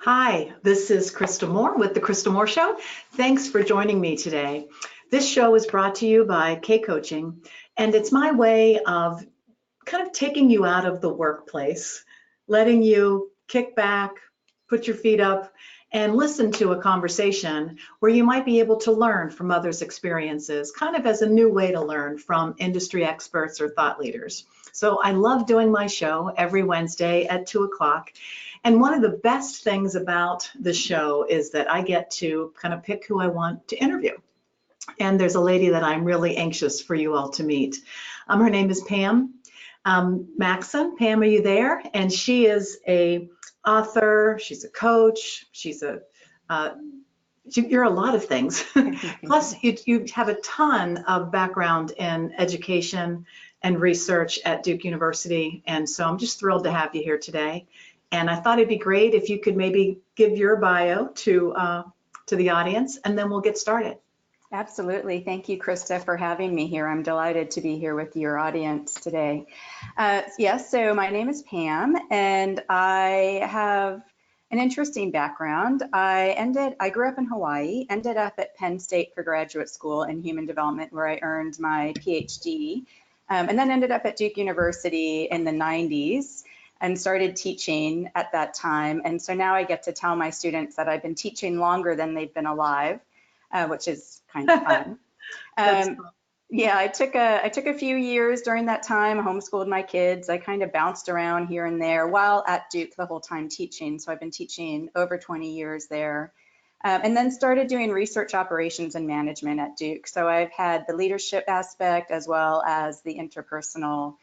Hi, this is Krista Moore with The Krista Moore Show. Thanks for joining me today. This show is brought to you by K Coaching, and it's my way of kind of taking you out of the workplace, letting you kick back, put your feet up, and listen to a conversation where you might be able to learn from others' experiences, kind of as a new way to learn from industry experts or thought leaders. So I love doing my show every Wednesday at 2 o'clock. And one of the best things about the show is that I get to kind of pick who I want to interview. And there's a lady that I'm really anxious for you all to meet. Her name is Pam Maxson. Pam, are you there? And she is a author, she's a coach, you're a lot of things. Plus, you have a ton of background in education and research at Duke University. And so I'm just thrilled to have you here today. And I thought it'd be great if you could maybe give your bio to the audience, and then we'll get started. Absolutely. Thank you, Krista, for having me here. I'm delighted to be here with your audience today. Yes, so my name is Pam, and I have an interesting background. I grew up in Hawaii, ended up at Penn State for graduate school in human development, where I earned my PhD, and then ended up at Duke University in the 90s. And started teaching at that time. And so now I get to tell my students that I've been teaching longer than they've been alive, which is kind of fun. Yeah, I took a few years during that time, homeschooled my kids. I kind of bounced around here and there while at Duke the whole time teaching. So I've been teaching over 20 years there. And then started doing research operations and management at Duke. So I've had the leadership aspect as well as the interpersonal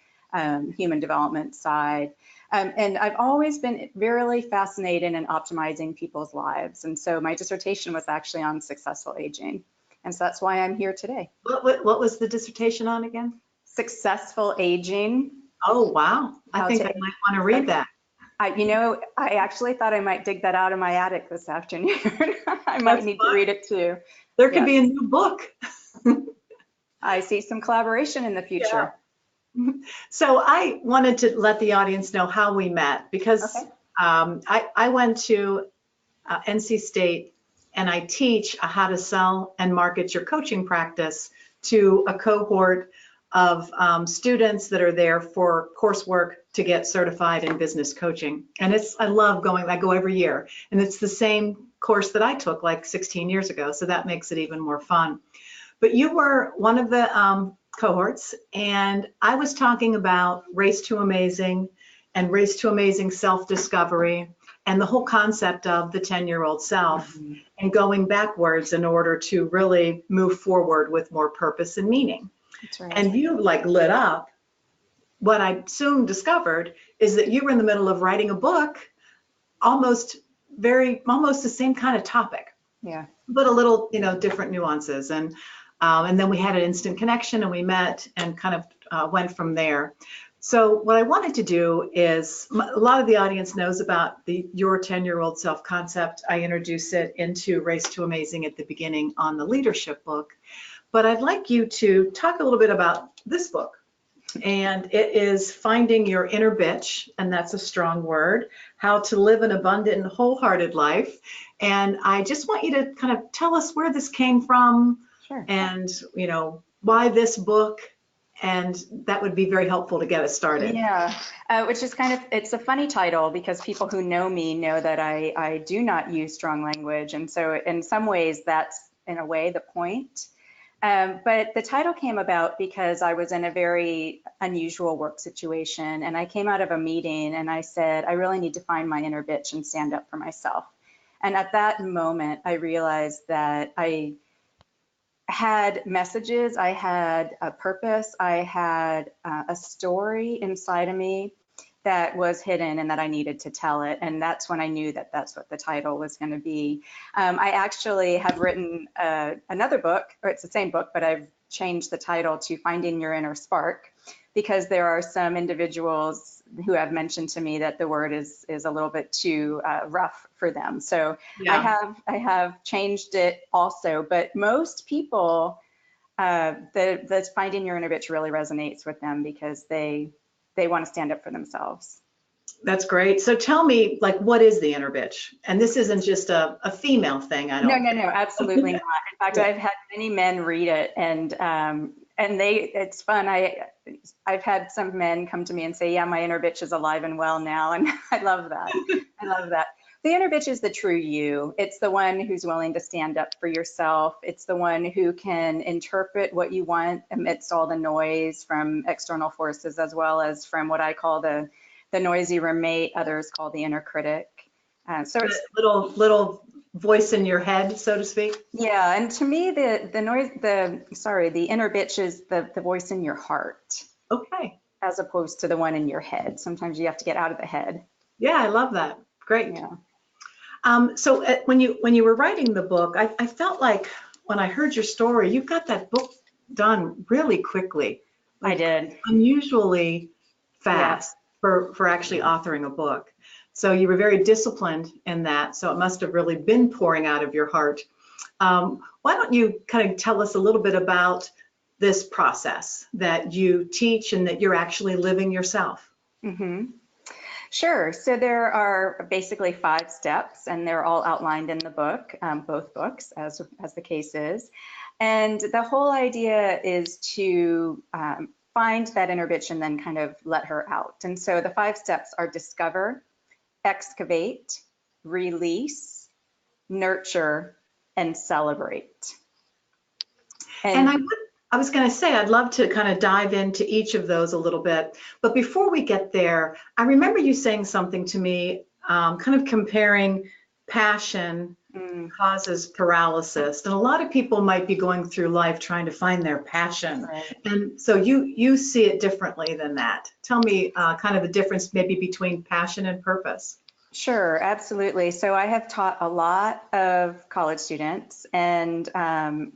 human development side. And I've always been really fascinated in optimizing people's lives. And so my dissertation was actually on successful aging. And so that's why I'm here today. What was the dissertation on again? Successful aging. Oh, wow. I think I might want to read that. I actually thought I might dig that out of my attic this afternoon. I might need to read it too. There could be a new book. I see some collaboration in the future. Yeah. So I wanted to let the audience know how we met because I went to NC State and I teach how to sell and market your coaching practice to a cohort of students that are there for coursework to get certified in business coaching. And I love going, I go every year, and it's the same course that I took like 16 years ago. So that makes it even more fun. But you were one of the cohorts, and I was talking about Race to Amazing and Race to Amazing self-discovery and the whole concept of the 10-year-old self and going backwards in order to really move forward with more purpose and meaning. That's right. And you like lit up. What I soon discovered is that you were in the middle of writing a book, almost the same kind of topic. Yeah. But a little, different nuances. And then we had an instant connection and we met and kind of went from there. So what I wanted to do is, a lot of the audience knows about your 10-year-old self concept. I introduce it into Race to Amazing at the beginning on the leadership book. But I'd like you to talk a little bit about this book. And it is Finding Your Inner Bitch, and that's a strong word, how to live an abundant and wholehearted life. And I just want you to kind of tell us where this came from. Sure. And, why this book, and that would be very helpful to get us started. Yeah, which is it's a funny title because people who know me know that I do not use strong language. And so in some ways that's in a way the point. But the title came about because I was in a very unusual work situation, and I came out of a meeting and I said, I really need to find my inner bitch and stand up for myself. And at that moment, I realized that I had messages, I had a purpose, I had a story inside of me that was hidden and that I needed to tell it. And that's when I knew that that's what the title was going to be. I actually have written another book, or it's the same book, but I've changed the title to Finding Your Inner Spark, because there are some individuals who have mentioned to me that the word is a little bit too rough for them. So yeah. I have changed it also, but most people, the Finding Your Inner Bitch really resonates with them because they want to stand up for themselves. That's great. So tell me, like, what is the inner bitch? And this isn't just a female thing, I No, don't no, no, absolutely not. In fact, think. I've had many men read it, and it's fun. I've had some men come to me and say, "Yeah, my inner bitch is alive and well now," and I love that. I love that. The inner bitch is the true you. It's the one who's willing to stand up for yourself. It's the one who can interpret what you want amidst all the noise from external forces, as well as from what I call the noisy roommate. Others call the inner critic. So That it's little voice in your head, so to speak. Yeah, and to me, the inner bitch is the voice in your heart Okay. as opposed to the one in your head. Sometimes you have to get out of the head. Yeah, I love that. Great. Yeah, So when you were writing the book, I felt like when I heard your story, you got that book done really quickly, I like did. unusually Yeah. fast for actually authoring a book. So you were very disciplined in that. So it must have really been pouring out of your heart. Why don't you kind of tell us a little bit about this process that you teach and that you're actually living yourself? hmm Sure. So there are basically 5 steps, and they're all outlined in the book, both books, as the case is. And the whole idea is to find that inner bitch and then kind of let her out. And so the 5 steps are discover, excavate, release, nurture, and celebrate. And And I was going to say, I'd love to kind of dive into each of those a little bit. But before we get there, I remember you saying something to me, kind of comparing passion mm, causes paralysis. And a lot of people might be going through life trying to find their passion. right. And so you see it differently than that. Tell me kind of the difference maybe between passion and purpose. Sure, absolutely. So I have taught a lot of college students, and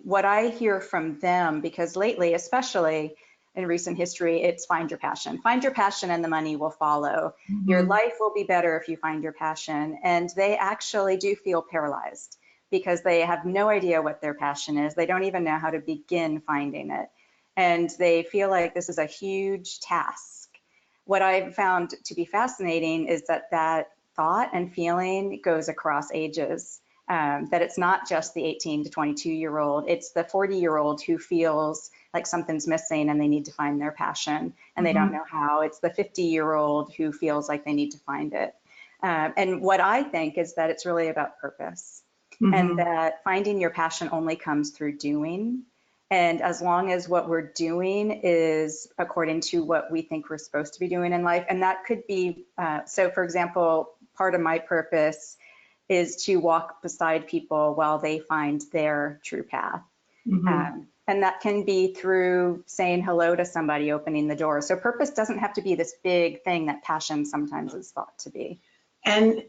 what I hear from them, because lately, especially in recent history, it's find your passion. Find your passion and the money will follow. Your Mhm. life will be better if you find your passion. And they actually do feel paralyzed because they have no idea what their passion is. They don't even know how to begin finding it. And they feel like this is a huge task. What I've found to be fascinating is that thought and feeling goes across ages. That it's not just the 18 to 22-year-old, it's the 40-year-old who feels like something's missing and they need to find their passion and they don't Mhm. know how. It's the 50-year-old who feels like they need to find it. And what I think is that it's really about purpose, and Mhm. that finding your passion only comes through doing. And as long as what we're doing is according to what we think we're supposed to be doing in life, and that could be, so for example, part of my purpose is to walk beside people while they find their true path. Mhm. And that can be through saying hello to somebody, opening the door. So purpose doesn't have to be this big thing that passion sometimes is thought to be. And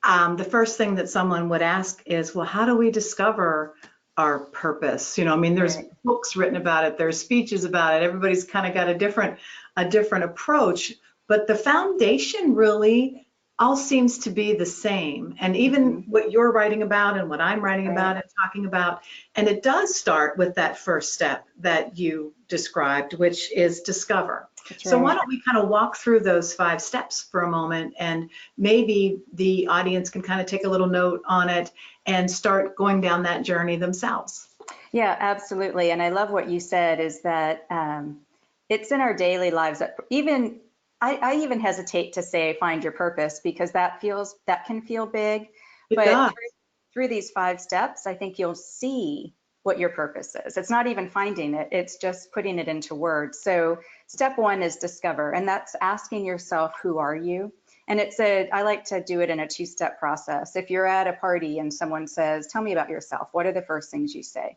the first thing that someone would ask is, well, how do we discover our purpose? I mean, there's Right. books written about it, there's speeches about it. Everybody's kind of got a different approach, but the foundation really all seems to be the same. And even Mhm. what you're writing about and what I'm writing Right. about and talking about, and it does start with that first step that you described, which is discover. That's So why right. don't we kind of walk through those 5 steps for a moment, and maybe the audience can kind of take a little note on it and start going down that journey themselves. Yeah, absolutely. And I love what you said is that it's in our daily lives that even I even hesitate to say find your purpose because that can feel big. It But does. through these 5 steps, I think you'll see what your purpose is. It's not even finding it, it's just putting it into words. So step one is discover, and that's asking yourself, who are you? And I like to do it in a 2-step process. If you're at a party and someone says, tell me about yourself, what are the first things you say?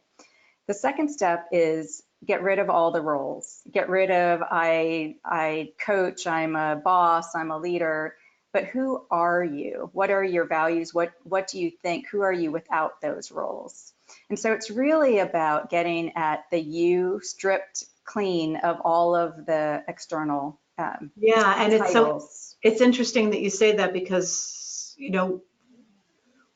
The second step is get rid of all the roles. Get rid of I coach, I'm a boss, I'm a leader, but who are you? What are your values? What do you think? Who are you without those roles? And so it's really about getting at the you, stripped clean of all of the external Yeah, and titles. it's interesting that you say that because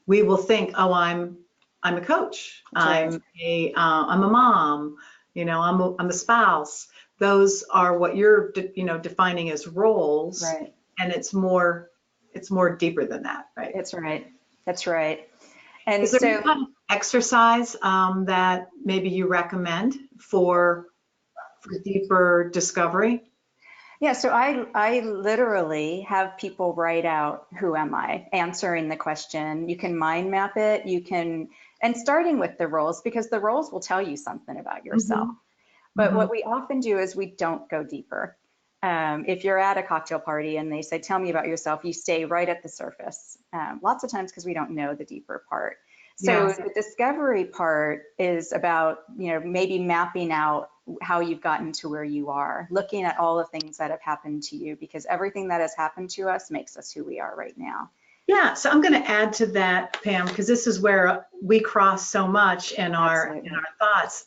we will think, oh, I'm a coach, That's right. I'm a mom, I'm a spouse. Those are what you're defining as roles, Right. and it's more deeper than that, right? That's right. That's right. And Is there so, any kind of exercise that maybe you recommend for deeper discovery? yeah, so I literally have people write out, who am I? Answering the question. You can mind map it. You can, and starting with the roles, because the roles will tell you something about yourself. Hmm. But Hmm. what we often do is we don't go deeper. If you're at a cocktail party and they say, tell me about yourself, you stay right at the surface. Lots of times because we don't know the deeper part. So Yes. the discovery part is about, maybe mapping out how you've gotten to where you are, looking at all the things that have happened to you, because everything that has happened to us makes us who we are right now. Yeah, so I'm going to add to that, Pam, because this is where we cross so much in our Absolutely. thoughts.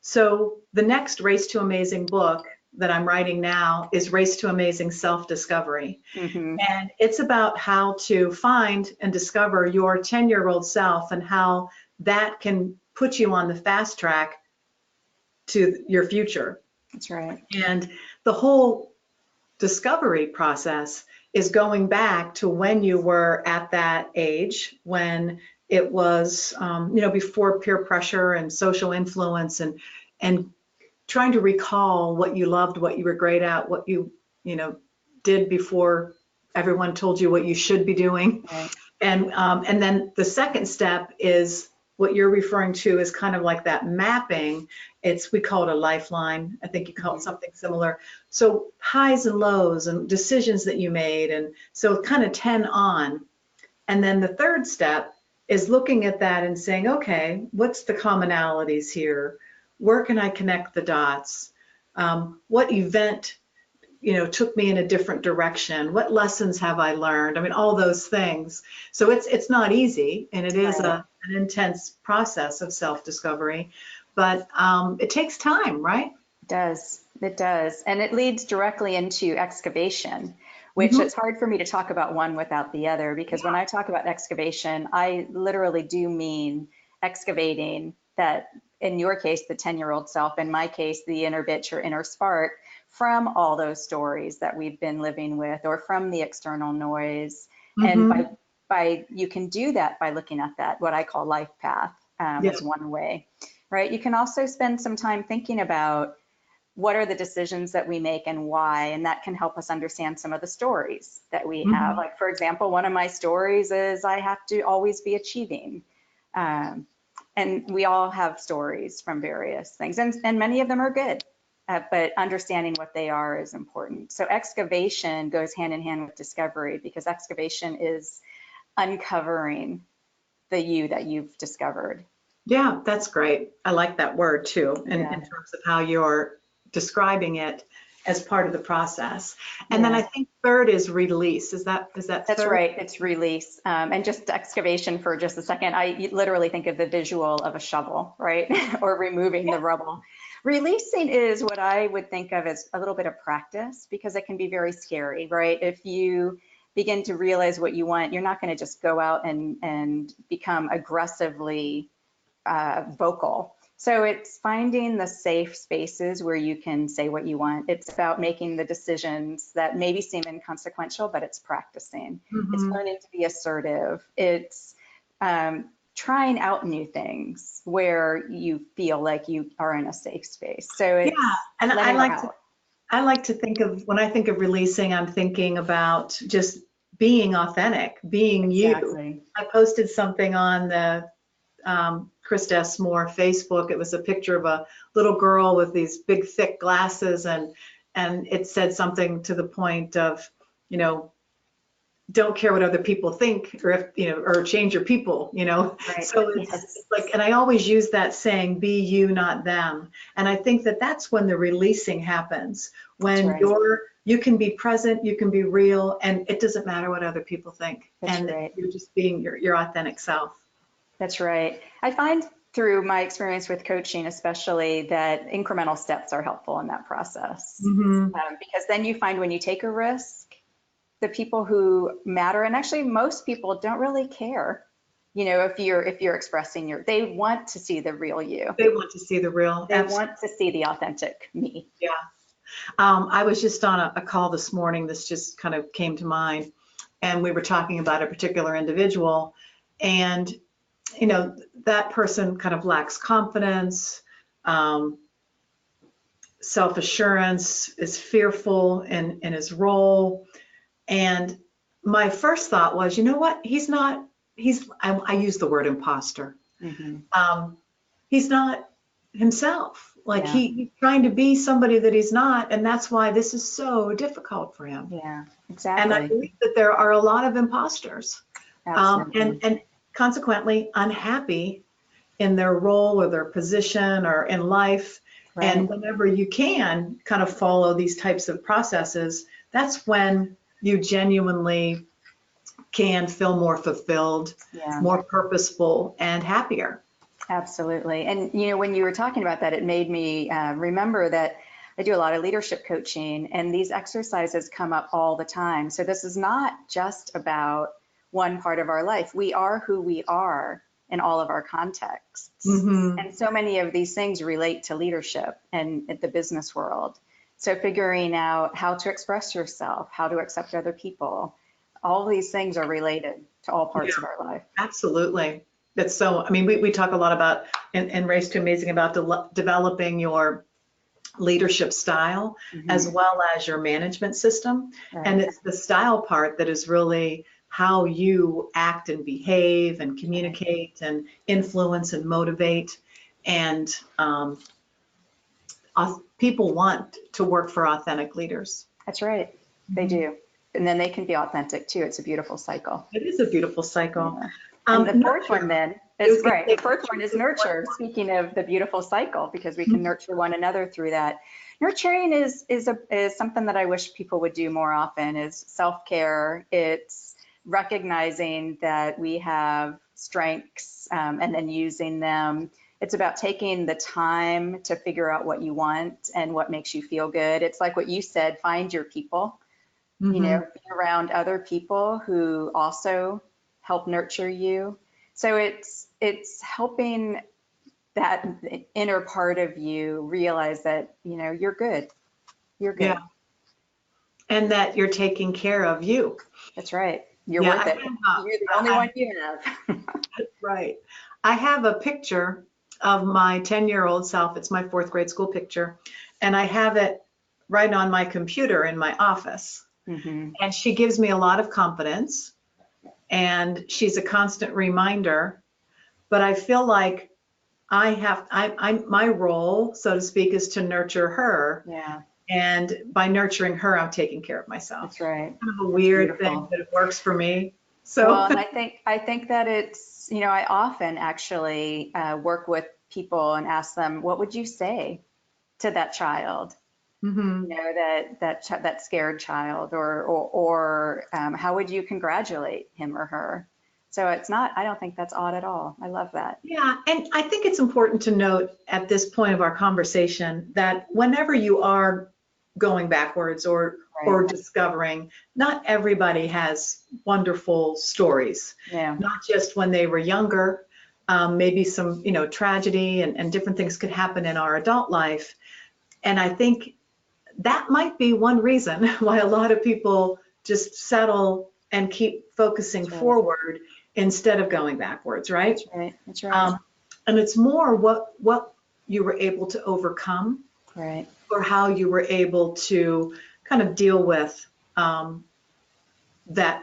So the next Race to Amazing book that I'm writing now is Race to Amazing Self-Discovery. Mm-hmm. And it's about how to find and discover your 10-year-old self and how that can put you on the fast track to your future. That's right. And the whole discovery process is going back to when you were at that age, when it was, before peer pressure and social influence, and trying to recall what you loved, what you were great at, what did before everyone told you what you should be doing. Right. And then the second step is what you're referring to is kind of like that mapping. We call it a lifeline. I think you call it something similar. So highs and lows and decisions that you made. And so kind of 10 on. And then the third step is looking at that and saying, okay, what's the commonalities here? Where can I connect the dots? What event took me in a different direction? What lessons have I learned? I mean, all those things. So it's not easy, and it is Right. an intense process of self-discovery, but it takes time, right? It does. It does. And it leads directly into excavation, which Hmm. it's hard for me to talk about one without the other, because when I talk about excavation, I literally do mean excavating that, in your case, the 10-year-old self, in my case, the inner bitch or inner spark, from all those stories that we've been living with or from the external noise. And Hmm. by you can do that by looking at that, what I call life path, Yeah. as one way, right? You can also spend some time thinking about what are the decisions that we make and why, and that can help us understand some of the stories that we have. Hmm. Like, for example, one of my stories is I have to always be achieving. Um, and we all have stories from various things, and many of them are good, but understanding what they are is important. So excavation goes hand in hand with discovery, because excavation is uncovering the you that you've discovered. Yeah, that's great. I like that word too, in Yeah. terms of how you're describing it as part of the process. And then I Yeah. think third is release. Is that That's third? right. It's release. And just excavation for just a second, I literally think of the visual of a shovel, right? Or removing the rubble. Releasing is what I would think of as a little bit of practice, because it can be very scary, right? If you begin to realize what you want, you're not going to just go out and become aggressively vocal. So it's finding the safe spaces where you can say what you want. It's about making the decisions that maybe seem inconsequential, but it's practicing. It's Hmm. learning to be assertive. It's trying out new things where you feel like you are in a safe space. So Yeah, it's and letting it out. I like to think of, when I think of releasing, I'm thinking about just being authentic, being you. Exactly. I posted something on the Chris S. Moore Facebook. It was a picture of a little girl with these big thick glasses, and it said something to the point of, you know, don't care what other people think, or if or change your people. Right. So it's Yes. like, and I always use that saying, be you, not them. And I think that that's when the releasing happens, That's when right. you can be present, you can be real, and it doesn't matter what other people think, That's and right. you're just being your authentic self. That's right. I find through my experience with coaching, especially, that incremental steps are helpful in that process. Hmm. Because then you find when you take a risk, the people who matter, and actually most people don't really care, if you're expressing they want to see the real you. They want to see the real, They absolutely. want to see the authentic me. Yeah. I was just on a call this morning. This just kind of came to mind, and we were talking about a particular individual, and that person kind of lacks confidence, self-assurance, is fearful in his role. And my first thought was, you know what? I use the word imposter. He's not himself. Like Yeah. he's trying to be somebody that he's not, and that's why this is so difficult for him. Yeah, And I exactly. believe that there are a lot of imposters, Absolutely. and consequently unhappy in their role or their position or in life. Right. And whenever you can kind of follow these types of processes, that's when you genuinely can feel more fulfilled, Yeah. more purposeful, and happier. Absolutely. And, when you were talking about that, it made me remember that I do a lot of leadership coaching, and these exercises come up all the time. So this is not just about one part of our life. We are who we are in all of our contexts. Mm-hmm. And so many of these things relate to leadership and the business world. So figuring out how to express yourself, how to accept other people, all of these things are related to all parts of our life. Absolutely. That's so, I mean, we talk a lot about in Race to Amazing about developing your leadership style as well as your management system. Right. And it's the style part that is really how you act and behave and communicate and influence and motivate. And people want to work for authentic leaders. That's right. They do. And then they can be authentic too. It's a beautiful cycle. It is a beautiful cycle. Yeah. And the fourth Nurture. one then is right. The fourth one is nurture. Speaking of the beautiful cycle, because we can nurture one another through that. Nurturing is something that I wish people would do more often. Is self-care. It's recognizing that we have strengths and then using them. It's about taking the time to figure out what you want and what makes you feel good. It's like what you said, find your people, be around other people who also help nurture you. So it's helping that inner part of you realize that, you're good. You're good. Yeah. And that you're taking care of you. That's right. You're worth it. You're the only one you have. Right. I have a picture of my 10-year-old self. It's my fourth grade school picture. And I have it right on my computer in my office. And she gives me a lot of confidence. And she's a constant reminder. But I feel like my role, so to speak, is to nurture her. Yeah. And by nurturing her, I'm taking care of myself. That's right. Kind of a weird thing, but it works for me. So. Well, and I think that it's, I often actually work with people and ask them, what would you say to that child? That scared child, or how would you congratulate him or her? So I don't think that's odd at all. I love that. Yeah, and I think it's important to note at this point of our conversation that whenever you are going backwards or discovering, not everybody has wonderful stories. Yeah. Not just when they were younger, maybe some, tragedy and different things could happen in our adult life. And I think that might be one reason why a lot of people just settle and keep focusing forward instead of going backwards, right? That's right. That's right. And it's more what you were able to overcome, right, or how you were able to kind of deal with that,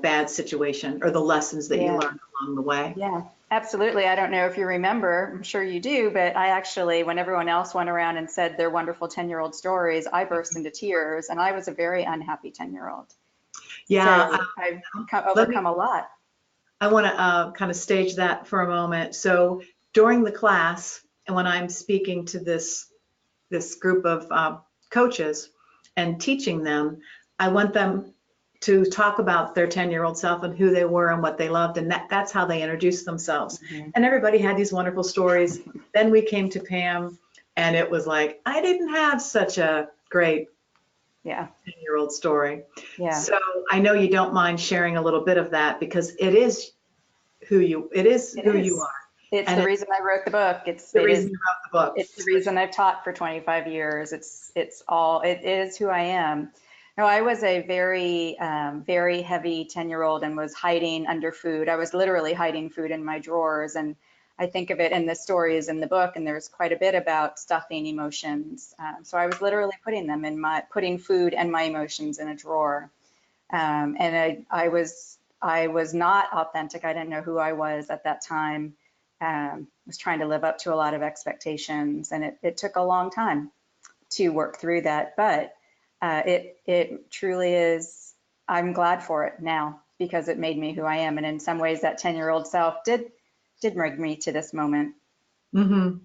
bad situation or the lessons that you learned along the way. Yeah. Absolutely. I don't know if you remember, I'm sure you do, but I actually, when everyone else went around and said their wonderful 10-year-old stories, I burst into tears, and I was a very unhappy 10-year-old. Yeah. So I've overcome a lot. I want to kind of stage that for a moment. So during the class, and when I'm speaking to this group of coaches and teaching them, I want them to talk about their 10-year-old self and who they were and what they loved, and that's how they introduced themselves. And everybody had these wonderful stories. Then we came to Pam, and it was like, I didn't have such a great 10-year-old story. Yeah. So I know you don't mind sharing a little bit of that, because it is who you are. It's And the it's reason I wrote the book. the reason you wrote the book. It's the reason I've taught for 25 years. It is who I am. No, I was a very heavy 10-year-old and was hiding under food. I was literally hiding food in my drawers. And I think of it, and the story is in the book, and there's quite a bit about stuffing emotions. So I was literally putting food and my emotions in a drawer. And I was not authentic. I didn't know who I was at that time. Was trying to live up to a lot of expectations, and it took a long time to work through that. But it truly is. I'm glad for it now because it made me who I am, and in some ways, that 10-year-old self did bring me to this moment. Mm-hmm.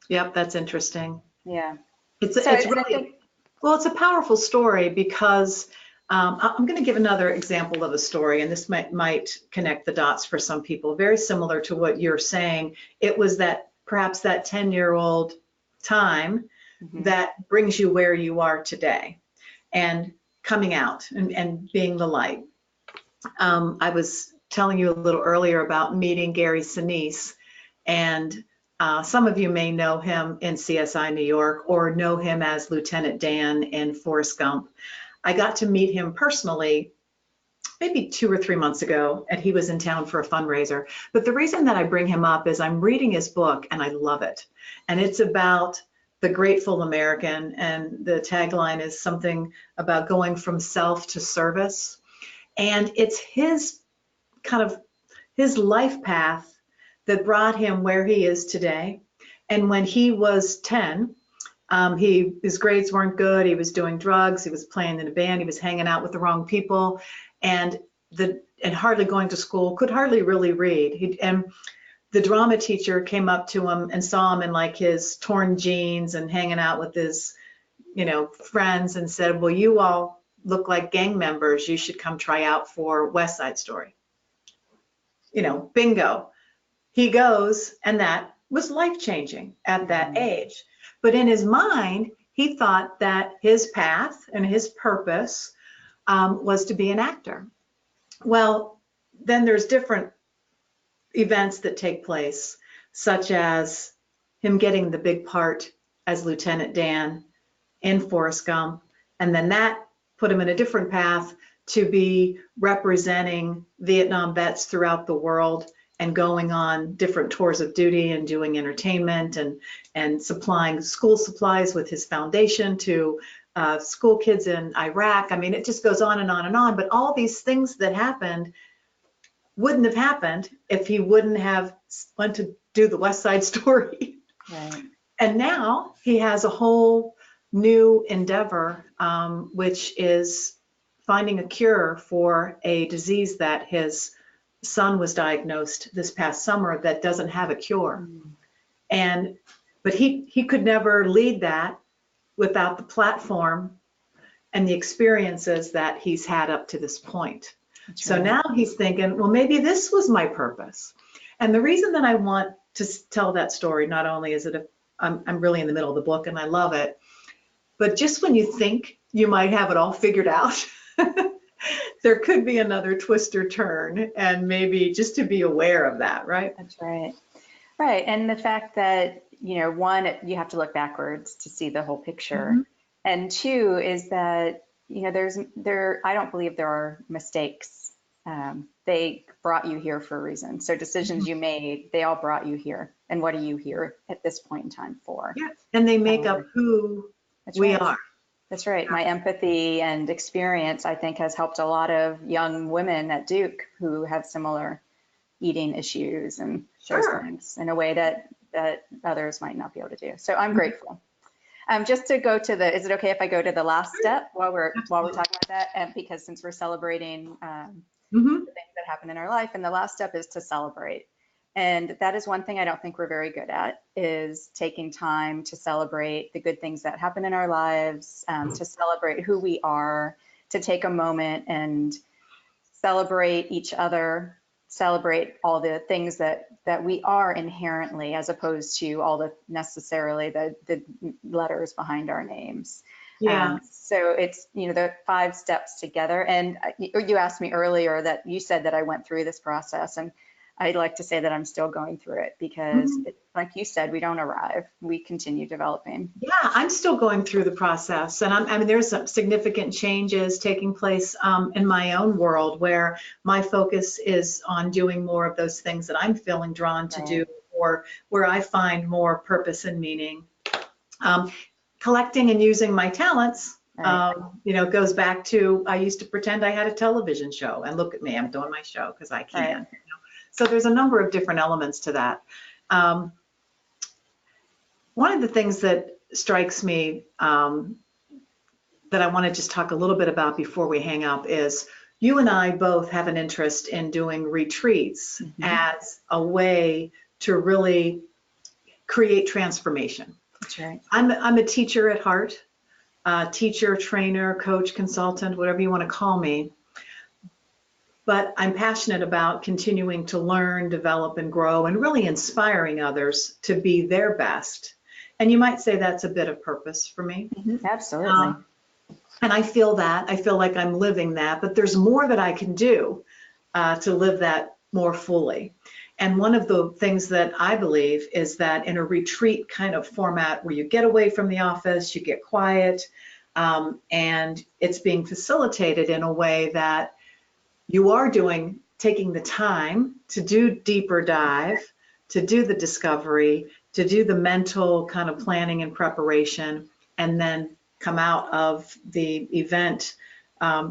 Yep, that's interesting. Yeah. It's So it's and I really think, well, it's a powerful story because I'm going to give another example of a story, and this might connect the dots for some people. Very similar to what you're saying. It was that perhaps that 10-year-old time that brings you where you are today, and coming out and being the light. I was telling you a little earlier about meeting Gary Sinise, and some of you may know him in CSI New York or know him as Lieutenant Dan in Forrest Gump. I got to meet him personally maybe 2 or 3 months ago, and he was in town for a fundraiser. But the reason that I bring him up is I'm reading his book and I love it. And it's about the grateful American, and the tagline is something about going from self to service. And it's his kind of his life path that brought him where he is today. And when he was 10, his grades weren't good. He was doing drugs. He was playing in a band. He was hanging out with the wrong people, and hardly going to school. Could hardly really read. And the drama teacher came up to him and saw him in like his torn jeans and hanging out with his, friends, and said, "Well, you all look like gang members. You should come try out for West Side Story." Bingo. He goes, and that was life-changing at that age. But in his mind, he thought that his path and his purpose was to be an actor. Well, then there's different events that take place, such as him getting the big part as Lieutenant Dan in Forrest Gump, and then that put him in a different path to be representing Vietnam vets throughout the world and going on different tours of duty and doing entertainment and supplying school supplies with his foundation to school kids in Iraq. I mean, it just goes on and on and on. But all these things that happened wouldn't have happened if he wouldn't have went to do the West Side Story. right. And now he has a whole new endeavor, which is finding a cure for a disease that his son was diagnosed this past summer that doesn't have a cure. But he could never lead that without the platform and the experiences that he's had up to this point. So now he's thinking, well, maybe this was my purpose. And the reason that I want to tell that story, not only is it I'm really in the middle of the book and I love it, but just when you think you might have it all figured out, there could be another twist or turn, and maybe just to be aware of that, right? That's right. Right. And the fact that, one, you have to look backwards to see the whole picture. And two is that, I don't believe there are mistakes. They brought you here for a reason. So decisions you made, they all brought you here. And what are you here at this point in time for? Yeah. And they make up who we are. That's right. My empathy and experience, I think, has helped a lot of young women at Duke who have similar eating issues and those things in a way that others might not be able to do. So I'm grateful. Just to go to is it okay if I go to the last step while we're talking about that? And because since we're celebrating the things that happen in our life, and the last step is to celebrate. And that is one thing I don't think we're very good at, is taking time to celebrate the good things that happen in our lives, to celebrate who we are, to take a moment and celebrate each other, celebrate all the things that we are inherently, as opposed to all the necessarily the letters behind our names. Yeah. So it's, the 5 steps together. And you asked me earlier that you said that I went through this process, and I like to say that I'm still going through it because, like you said, we don't arrive. We continue developing. Yeah, I'm still going through the process, and I mean, there's some significant changes taking place in my own world where my focus is on doing more of those things that I'm feeling drawn to do, or where I find more purpose and meaning. Collecting and using my talents, goes back to I used to pretend I had a television show, and look at me, I'm doing my show because I can. Right. So there's a number of different elements to that. One of the things that strikes me that I want to just talk a little bit about before we hang up is you and I both have an interest in doing retreats as a way to really create transformation. That's right. I'm a teacher at heart, teacher, trainer, coach, consultant, whatever you want to call me. But I'm passionate about continuing to learn, develop, and grow, and really inspiring others to be their best. And you might say that's a bit of purpose for me. Absolutely. And I feel that. I feel like I'm living that, but there's more that I can do to live that more fully. And one of the things that I believe is that in a retreat kind of format where you get away from the office, you get quiet, and it's being facilitated in a way that you are taking the time to do deeper dive, to do the discovery, to do the mental kind of planning and preparation, and then come out of the event,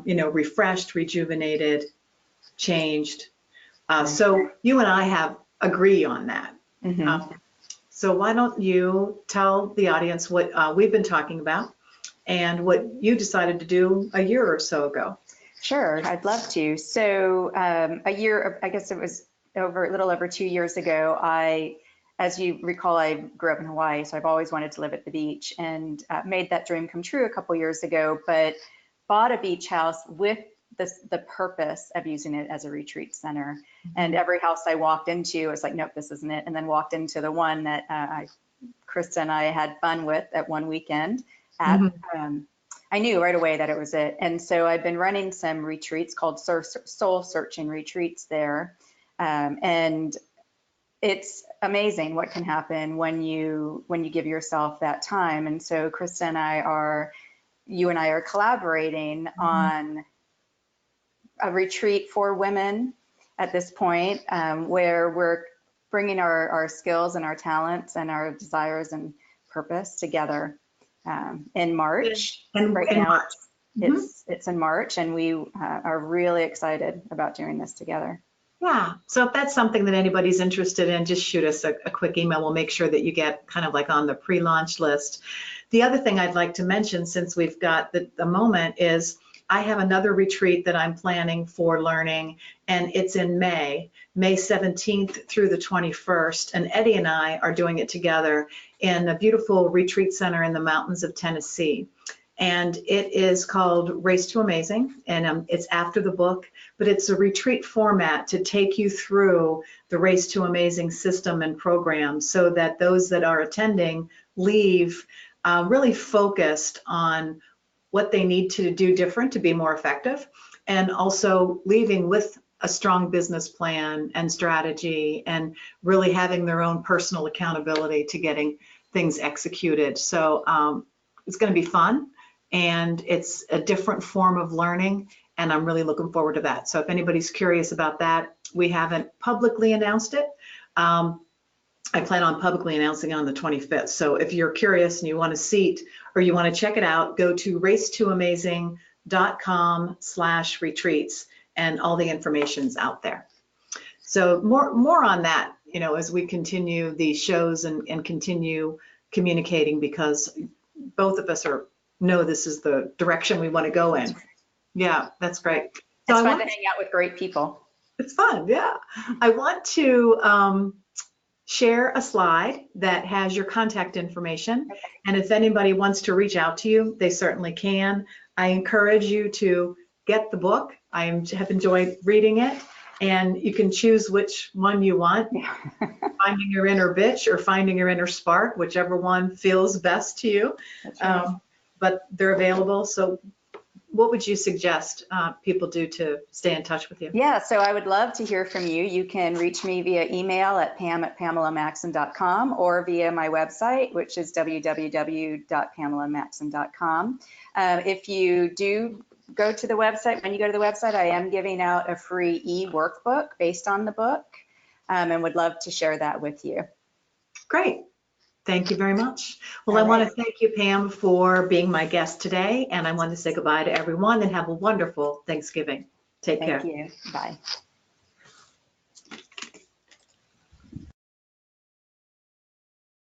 refreshed, rejuvenated, changed. So you and I agree on that. So why don't you tell the audience what we've been talking about and what you decided to do a year or so ago? Sure, I'd love to. So a year, I guess it was a little over 2 years ago, as you recall, I grew up in Hawaii, so I've always wanted to live at the beach, and made that dream come true a couple years ago, but bought a beach house with the purpose of using it as a retreat center. And every house I walked into, I was like, nope, this isn't it. And then walked into the one that Krista and I had fun with at one weekend at, I knew right away that it was it. And so I've been running some retreats called soul searching retreats there. And it's amazing what can happen when you give yourself that time. And so Krista and you and I are collaborating on a retreat for women at this point, where we're bringing our skills and our talents and our desires and purpose together in March. And right now, it's in March, and we are really excited about doing this together. Yeah, so if that's something that anybody's interested in, just shoot us a quick email. We'll make sure that you get kind of like on the pre-launch list. The other thing I'd like to mention, since we've got the moment, is I have another retreat that I'm planning for learning, and it's in May 17th through the 21st. And Eddie and I are doing it together in a beautiful retreat center in the mountains of Tennessee. And it is called Race to Amazing, and it's after the book, but it's a retreat format to take you through the Race to Amazing system and program so that those that are attending leave really focused on what they need to do different to be more effective, and also leaving with a strong business plan and strategy and really having their own personal accountability to getting things executed. So it's going to be fun. And it's a different form of learning, and I'm really looking forward to that. So if anybody's curious about that, we haven't publicly announced it. I plan on publicly announcing it on the 25th. So if you're curious and you want a seat or you want to check it out, go to racetoamazing.com/retreats, and all the information's out there. So more on that, as we continue these shows and continue communicating, because both of us know this is the direction we want to go in. Yeah, that's great. So it's fun to hang out with great people. It's fun, yeah. I want to share a slide that has your contact information. Okay. And if anybody wants to reach out to you, they certainly can. I encourage you to get the book. I have enjoyed reading it, and you can choose which one you want. Finding Your Inner Bitch or Finding Your Inner Spark, whichever one feels best to you. That's right. But they're available, so what would you suggest people do to stay in touch with you? Yeah, so I would love to hear from you. You can reach me via email at pam@pamelamaxson.com or via my website, which is www.pamelamaxson.com. If you do go to the website, when you go to the website, I am giving out a free e-workbook based on the book, and would love to share that with you. Great. Thank you very much. Well, All I want right. to thank you, Pam, for being my guest today, and I want to say goodbye to everyone and have a wonderful Thanksgiving. Take care. Thank you. Bye.